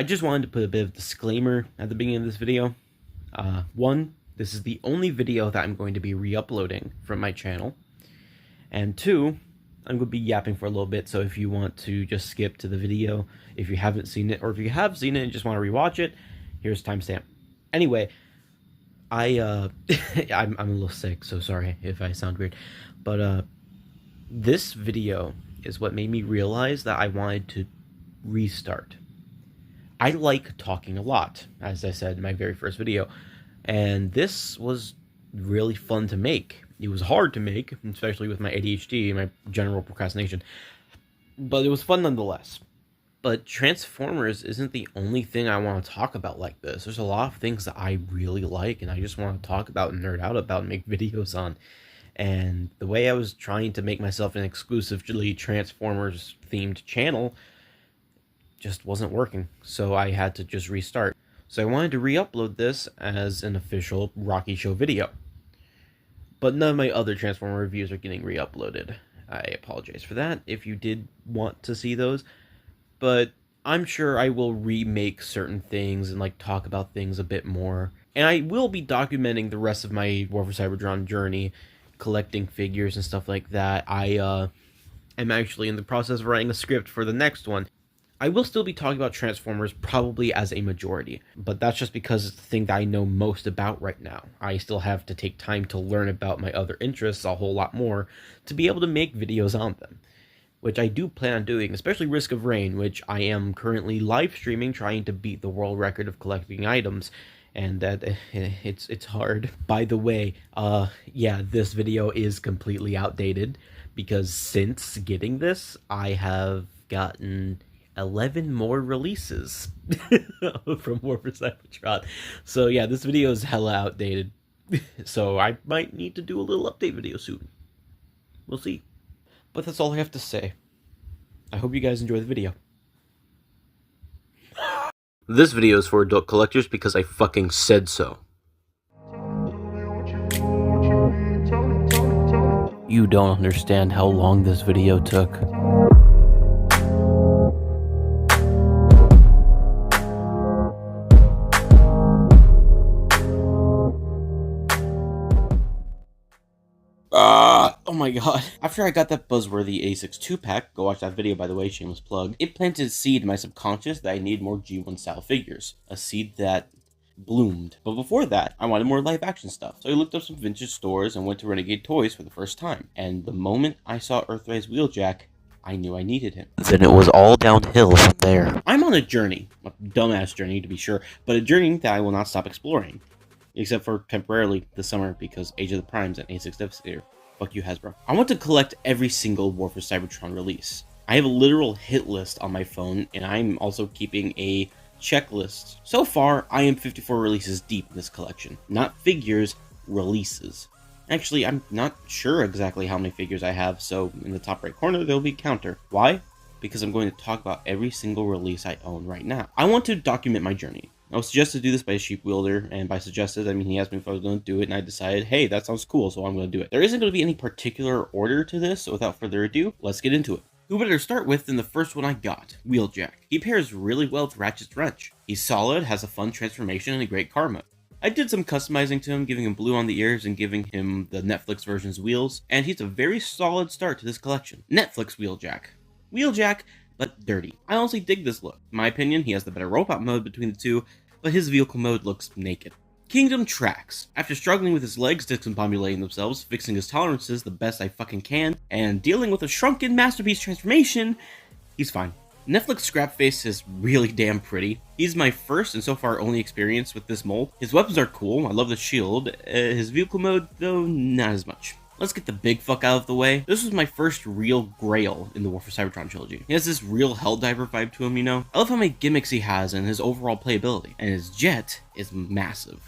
I just wanted to put a bit of disclaimer at the beginning of this video. One, this is the only video that I'm going to be re-uploading from my channel. And two, I'm going to be yapping for a little bit, so if you want to just skip to the video, if you haven't seen it, or if you have seen it and just want to rewatch it, here's timestamp. Anyway, I'm a little sick, so sorry if I sound weird. But this video is what made me realize that I wanted to restart. I like talking a lot, as I said in my very first video, and this was really fun to make. It was hard to make, especially with my ADHD and my general procrastination, but it was fun nonetheless. But Transformers isn't the only thing I want to talk about like this. There's a lot of things that I really like and I just want to talk about and nerd out about and make videos on. And the way I was trying to make myself an exclusively Transformers themed channel just wasn't working, so I had to just restart. So I wanted to re-upload this as an official Rocky Show video. But none of my other Transformer reviews are getting re-uploaded. I apologize for that if you did want to see those. But I'm sure I will remake certain things and like talk about things a bit more. And I will be documenting the rest of my War for Cybertron journey, collecting figures and stuff like that. I am actually in the process of writing a script for the next one. I will still be talking about Transformers probably as a majority, but that's just because it's the thing that I know most about right now. I still have to take time to learn about my other interests a whole lot more to be able to make videos on them, which I do plan on doing, especially Risk of Rain, which I am currently live streaming trying to beat the world record of collecting items, and that it's hard. By the way, yeah, this video is completely outdated because since getting this, I have gotten 11 more releases from War for Cybertron. So yeah, this video is hella outdated. So I might need to do a little update video soon. We'll see. But that's all I have to say. I hope you guys enjoy the video. This video is for adult collectors because I fucking said so. You don't understand how long this video took. Oh my god. After I got that buzzworthy A6 2-pack, go watch that video by the way, shameless plug, it planted a seed in my subconscious that I needed more G1 style figures. A seed that bloomed. But before that, I wanted more live action stuff. So I looked up some vintage stores and went to Renegade Toys for the first time. And the moment I saw Earthrise Wheeljack, I knew I needed him. Then it was all downhill from there. I'm on a journey. A dumbass journey to be sure, but a journey that I will not stop exploring. Except for temporarily this summer because Age of the Primes and A6 Devastator. Fuck you, Hasbro. I want to collect every single War for Cybertron release. I have a literal hit list on my phone, and I'm also keeping a checklist. So far, I am 54 releases deep in this collection. Not figures, releases. Actually, I'm not sure exactly how many figures I have, so in the top right corner, there'll be a counter. Why? Because I'm going to talk about every single release I own right now. I want to document my journey. I was suggested to do this by a sheep wielder, and by suggested, I mean he asked me if I was going to do it, and I decided, hey, that sounds cool, so I'm going to do it. There isn't going to be any particular order to this, so without further ado, let's get into it. Who better start with than the first one I got, Wheeljack. He pairs really well with Ratchet's wrench. He's solid, has a fun transformation, and a great car mode. I did some customizing to him, giving him blue on the ears and giving him the Netflix version's wheels, and he's a very solid start to this collection. Netflix Wheeljack. Wheeljack, but dirty. I honestly dig this look. In my opinion, he has the better robot mode between the two, but his vehicle mode looks naked. Kingdom Tracks. After struggling with his legs discombobulating themselves, fixing his tolerances the best I fucking can, and dealing with a shrunken masterpiece transformation, he's fine. Netflix Scrapface is really damn pretty. He's my first and so far only experience with this mold. His weapons are cool, I love the shield. His vehicle mode, though, not as much. Let's get the big fuck out of the way. This was my first real grail in the War for Cybertron trilogy. He has this real Helldiver vibe to him, you know? I love how many gimmicks he has and his overall playability. And his jet is massive.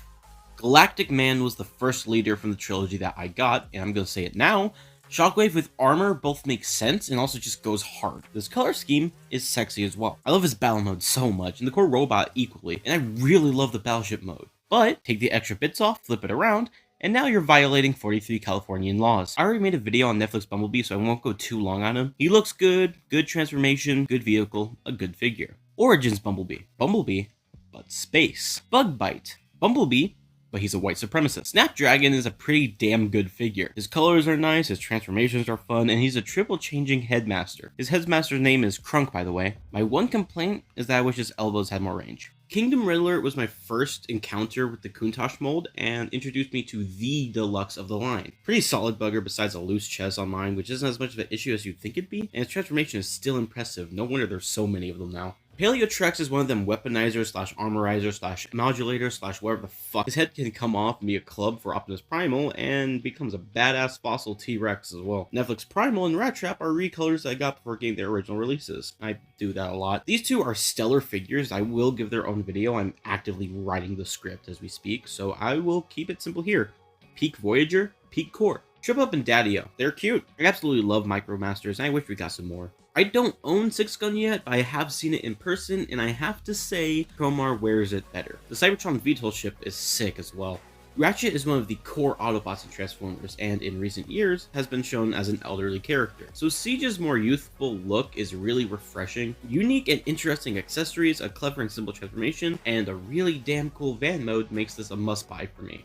Galactic Man was the first leader from the trilogy that I got, and I'm gonna say it now. Shockwave with armor both makes sense and also just goes hard. This color scheme is sexy as well. I love his battle mode so much, and the core robot equally, and I really love the battleship mode. But take the extra bits off, flip it around, and now you're violating 43 Californian laws. I already made a video on Netflix Bumblebee, so I won't go too long on him. He looks good, good transformation, good vehicle, a good figure. Origins Bumblebee. Bumblebee, but space. Bug Bite. Bumblebee, but he's a white supremacist. Snapdragon is a pretty damn good figure. His colors are nice, his transformations are fun, and he's a triple changing headmaster. His headmaster's name is Crunk, by the way. My one complaint is that I wish his elbows had more range. Kingdom Riddler was my first encounter with the Countach mold and introduced me to the deluxe of the line. Pretty solid bugger besides a loose chest on mine, which isn't as much of an issue as you'd think it'd be, and his transformation is still impressive. No wonder there's so many of them now. Paleotrex is one of them weaponizers slash armorizers slash modulators slash whatever the fuck. His head can come off and be a club for Optimus Primal and becomes a badass fossil T-Rex as well. Netflix Primal and Rat Trap are recolors that I got before getting their original releases. I do that a lot. These two are stellar figures. I will give their own video. I'm actively writing the script as we speak, so I will keep it simple here. Peak Voyager, Peak Core. Trip Up and Daddy-O. They're cute. I absolutely love Micromasters, and I wish we got some more. I don't own Six Gun yet, but I have seen it in person, and I have to say, Promar wears it better. The Cybertron VTOL ship is sick as well. Ratchet is one of the core Autobots in Transformers, and in recent years has been shown as an elderly character. So Siege's more youthful look is really refreshing. Unique and interesting accessories, a clever and simple transformation, and a really damn cool van mode makes this a must-buy for me.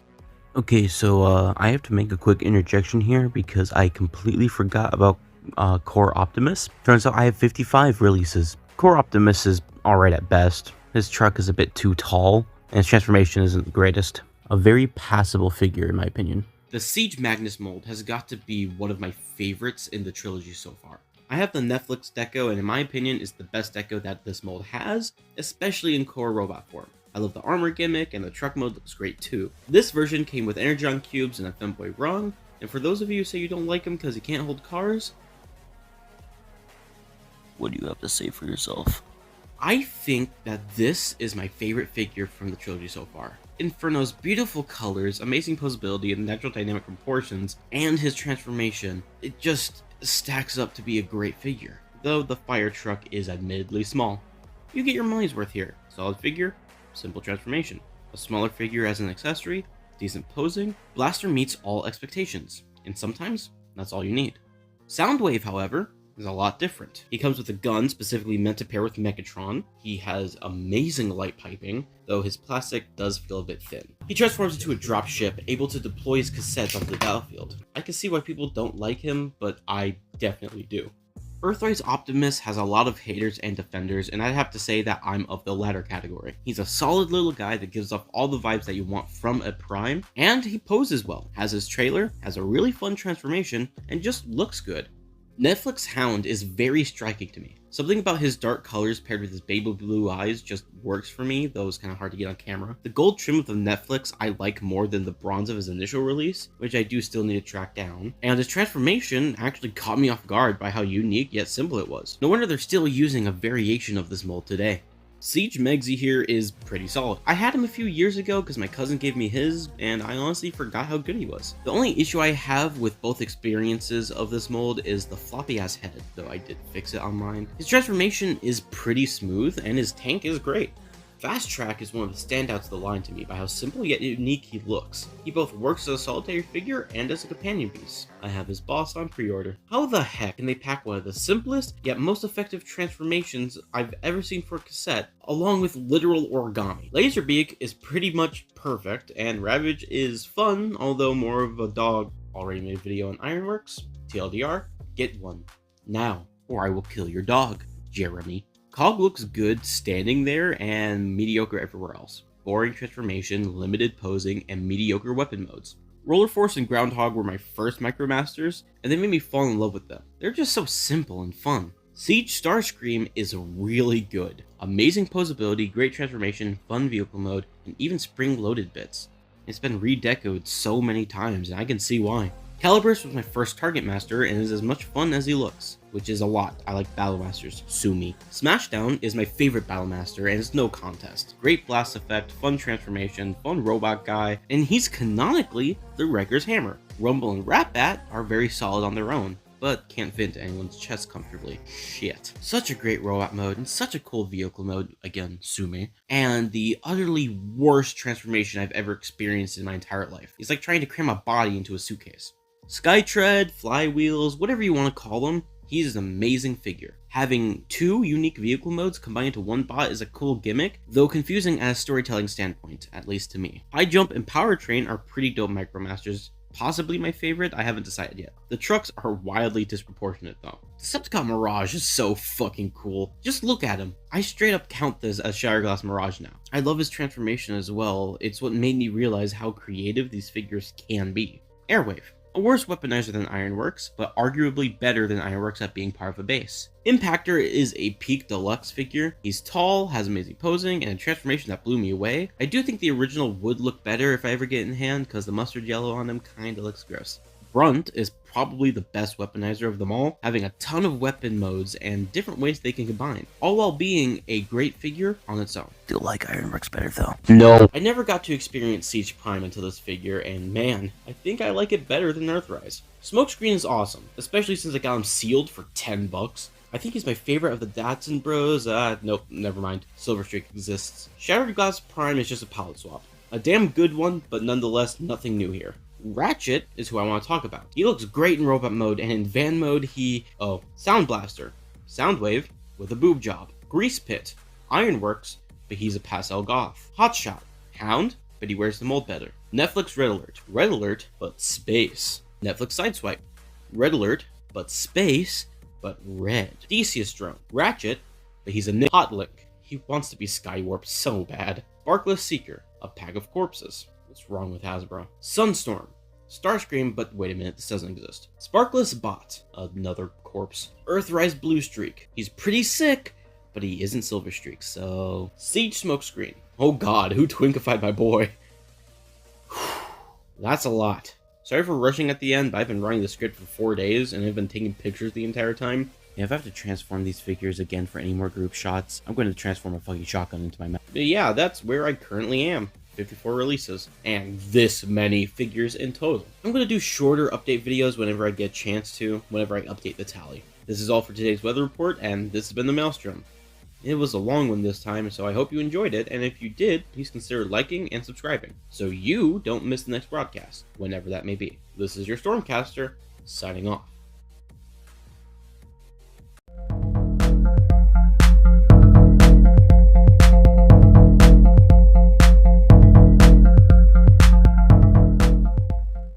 Okay, so I have to make a quick interjection here because I completely forgot about Core Optimus. Turns out I have 55 releases. Core Optimus is alright at best. His truck is a bit too tall, and his transformation isn't the greatest. A very passable figure in my opinion. The Siege Magnus mold has got to be one of my favorites in the trilogy so far. I have the Netflix deco, and in my opinion is the best deco that this mold has, especially in core robot form. I love the armor gimmick, and the truck mode looks great too. This version came with Energon cubes and a femboy rung, and for those of you who say you don't like him because he can't hold cars, what do you have to say for yourself? I think that this is my favorite figure from the trilogy so far. Inferno's beautiful colors, amazing posability, and natural dynamic proportions, and his transformation, it just stacks up to be a great figure, though the fire truck is admittedly small. You get your money's worth here. Solid figure, simple transformation. A smaller figure as an accessory, decent posing, Blaster meets all expectations, and sometimes that's all you need. Soundwave, however, is a lot different. He comes with a gun specifically meant to pair with Megatron. He has amazing light piping, though his plastic does feel a bit thin. He transforms into a dropship, able to deploy his cassettes onto the battlefield. I can see why people don't like him, but I definitely do. Earthrise Optimus has a lot of haters and defenders, and I'd have to say that I'm of the latter category. He's a solid little guy that gives off all the vibes that you want from a Prime, and he poses well, has his trailer, has a really fun transformation, and just looks good. Netflix Hound is very striking to me. Something about his dark colors paired with his baby blue eyes just works for me, though it's kind of hard to get on camera. The gold trim of the Netflix I like more than the bronze of his initial release, which I do still need to track down. And his transformation actually caught me off guard by how unique yet simple it was. No wonder they're still using a variation of this mold today. Siege Megsy here is pretty solid. I had him a few years ago because my cousin gave me his, and I honestly forgot how good he was. The only issue I have with both experiences of this mold is the floppy ass head, though I did fix it on mine. His transformation is pretty smooth, and his tank is great. Fast Track is one of the standouts of the line to me by how simple yet unique he looks. He both works as a solitary figure and as a companion piece. I have his boss on pre-order. How the heck can they pack one of the simplest yet most effective transformations I've ever seen for a cassette, along with literal origami? Laserbeak is pretty much perfect, and Ravage is fun, although more of a dog. Already made a video on Ironworks. TLDR, get one now, or I will kill your dog, Jeremy. Cog looks good standing there and mediocre everywhere else. Boring transformation, limited posing, and mediocre weapon modes. Roller Force and Groundhog were my first Micromasters, and they made me fall in love with them. They're just so simple and fun. Siege Starscream is really good. Amazing posability, great transformation, fun vehicle mode, and even spring-loaded bits. It's been redecoed so many times, and I can see why. Caliburst was my first Target Master and is as much fun as he looks, which is a lot. I like Battle Masters, sue me. Smashdown is my favorite Battle Master and it's no contest. Great blast effect, fun transformation, fun robot guy, and he's canonically the Wrecker's Hammer. Rumble and Rat-Bat are very solid on their own, but can't fit into anyone's chest comfortably. Shit. Such a great robot mode and such a cool vehicle mode, again, sue me. And the utterly worst transformation I've ever experienced in my entire life. It's like trying to cram a body into a suitcase. Skytread, flywheels, whatever you want to call them, He's an amazing figure. Having 2 unique vehicle modes combined into one bot is a cool gimmick, though confusing as a storytelling standpoint, at least to me. High Jump and Powertrain are pretty dope Micromasters, possibly my favorite, I haven't decided yet. The trucks are wildly disproportionate though. Decepticon Mirage is so fucking cool. Just look at him. I straight up count this as Shatterglass Mirage now. I love his transformation as well. It's what made me realize how creative these figures can be. Airwave. A worse weaponizer than Ironworks, but arguably better than Ironworks at being part of a base. Impactor is a peak deluxe figure. He's tall, has amazing posing, and a transformation that blew me away. I do think the original would look better if I ever get it in hand, because the mustard yellow on him kinda looks gross. Brunt is probably the best weaponizer of them all, having a ton of weapon modes and different ways they can combine, all while being a great figure on its own. Still like Ironworks better though. No. I never got to experience Siege Prime until this figure, and man, I think I like it better than Earthrise. Smokescreen is awesome, especially since I got him sealed for $10. I think he's my favorite of the Datsun bros. Nope, never mind. Silverstreak exists. Shattered Glass Prime is just a palette swap. A damn good one, but nonetheless, nothing new here. Ratchet is who I want to talk about. He looks great in robot mode, and in van mode Sound Blaster, Soundwave with a boob job, Grease Pit, Ironworks, but he's a pastel goth, Hotshot, Hound, but he wears the mold better, Netflix Red Alert, but space, Netflix Sideswipe, Red Alert, but space, but red, Theseus Drone, Ratchet, but he's a Hotlink, he wants to be Skywarp so bad, Sparkless Seeker, a pack of corpses. What's wrong with Hasbro? Sunstorm, Starscream, but wait a minute, this doesn't exist. Sparkless Bot, another corpse. Earthrise Blue Streak, he's pretty sick, but he isn't Silverstreak, so... Siege Smokescreen. Oh god, who twinkified my boy? That's a lot. Sorry for rushing at the end, but I've been writing the script for 4 days, and I've been taking pictures the entire time. Yeah, if I have to transform these figures again for any more group shots, I'm going to transform a fucking shotgun into my mouth. But yeah, that's where I currently am. 54 releases, and this many figures in total. I'm going to do shorter update videos whenever I get a chance to, whenever I update the tally. This is all for today's weather report, and this has been the Maelstrom. It was a long one this time, so I hope you enjoyed it, and if you did, please consider liking and subscribing, so you don't miss the next broadcast, whenever that may be. This is your Stormcaster, signing off.